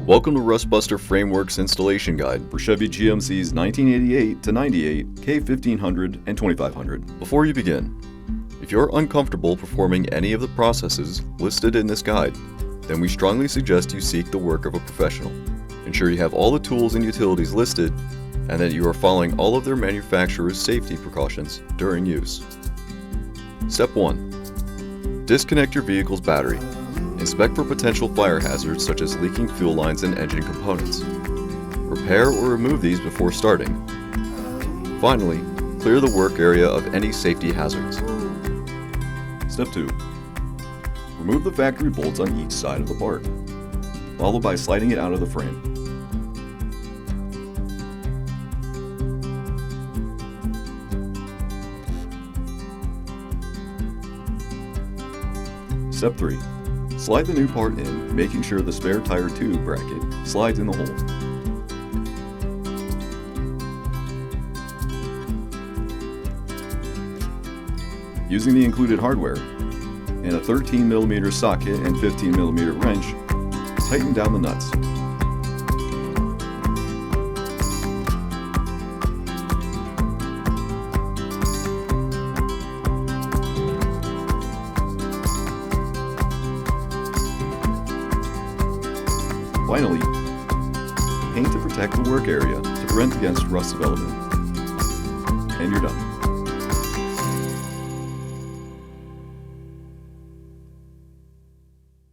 Welcome to Rustbuster Frameworks Installation Guide for Chevy GMC's 1988 to 98, K1500, and 2500. Before you begin, if you're uncomfortable performing any of the processes listed in this guide, then we strongly suggest you seek the work of a professional. Ensure you have all the tools and utilities listed and that you are following all of their manufacturer's safety precautions during use. Step 1. Disconnect your vehicle's battery. Inspect for potential fire hazards such as leaking fuel lines and engine components. Repair or remove these before starting. Finally, clear the work area of any safety hazards. Step 2. Remove the factory bolts on each side of the part, followed by sliding it out of the frame. Step 3. Slide the new part in, making sure the spare tire tube bracket slides in the hole. Using the included hardware and a 13mm socket and 15mm wrench, tighten down the nuts. Finally, paint to protect the work area to prevent against rust development. And you're done.